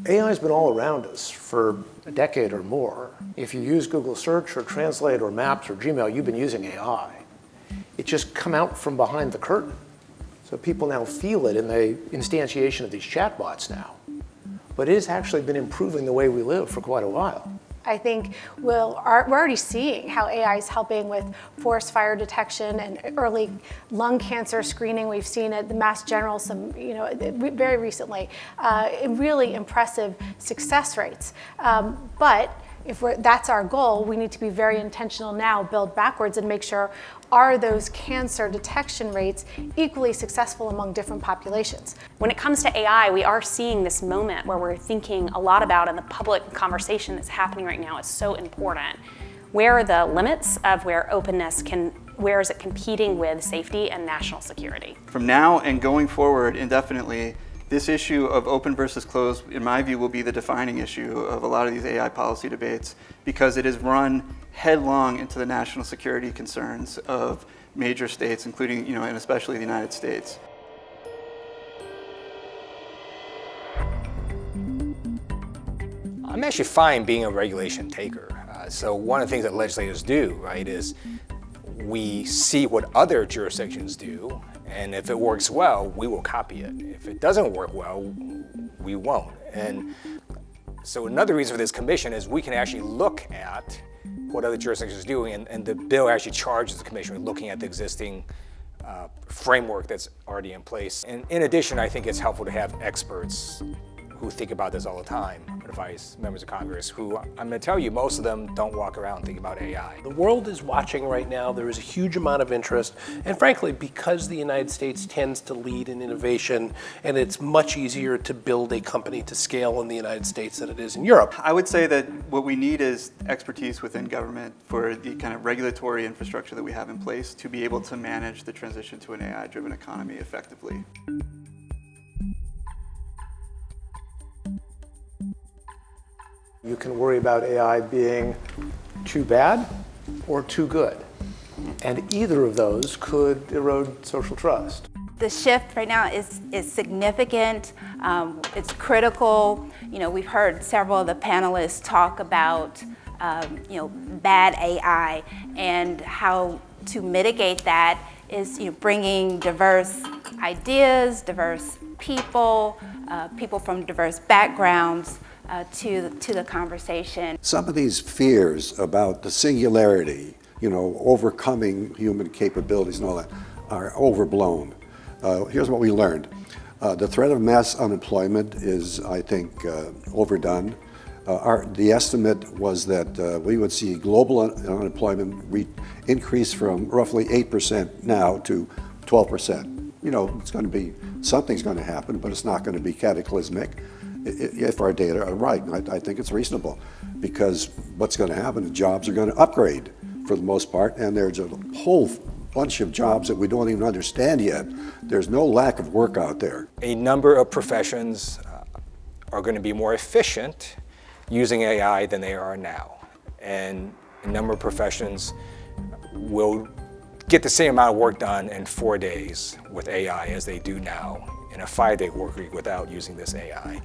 AI has been all around us for a decade or more. If you use Google Search or Translate or Maps or Gmail, you've been using AI. It's just come out from behind the curtain. So people now feel it in the instantiation of these chatbots now. But it has actually been improving the way we live for quite a while. I think we're already seeing how AI is helping with forest fire detection and early lung cancer screening. We've seen at the Mass General very recently, really impressive success rates. But if that's our goal, we need to be very intentional now, build backwards and make sure, are those cancer detection rates equally successful among different populations? When it comes to AI, we are seeing this moment where we're thinking a lot about, and the public conversation that's happening right now is so important. Where are the limits of where openness where is it competing with safety and national security? From now and going forward indefinitely, this issue of open versus closed, in my view, will be the defining issue of a lot of these AI policy debates, because it is run headlong into the national security concerns of major states, including, and especially the United States. I'm actually fine being a regulation taker. So one of the things that legislators do, right, is we see what other jurisdictions do, and if it works well, we will copy it. If it doesn't work well, we won't. And so another reason for this commission is we can actually look at what other jurisdictions are doing, and the bill actually charges the commission with looking at the existing framework that's already in place. And in addition, I think it's helpful to have experts who think about this all the time, advise members of Congress, who I'm going to tell you, most of them don't walk around thinking about AI. The world is watching right now. There is a huge amount of interest. And frankly, because the United States tends to lead in innovation, and it's much easier to build a company to scale in the United States than it is in Europe. I would say that what we need is expertise within government for the kind of regulatory infrastructure that we have in place to be able to manage the transition to an AI-driven economy effectively. You can worry about AI being too bad or too good. And either of those could erode social trust. The shift right now is significant. It's critical. We've heard several of the panelists talk about bad AI, and how to mitigate that is bringing diverse ideas, diverse people, people from diverse backgrounds to the conversation. Some of these fears about the singularity, overcoming human capabilities and all that, are overblown. Here's what we learned. The threat of mass unemployment is, I think, overdone. The estimate was that we would see global unemployment increase from roughly 8% now to 12%. It's going to be, something's going to happen, but it's not going to be cataclysmic. If our data are right, and I think it's reasonable, because what's going to happen is jobs are going to upgrade for the most part, and there's a whole bunch of jobs that we don't even understand yet. There's no lack of work out there. A number of professions are going to be more efficient using AI than they are now. And a number of professions will get the same amount of work done in 4 days with AI as they do now in a 5-day work week without using this AI.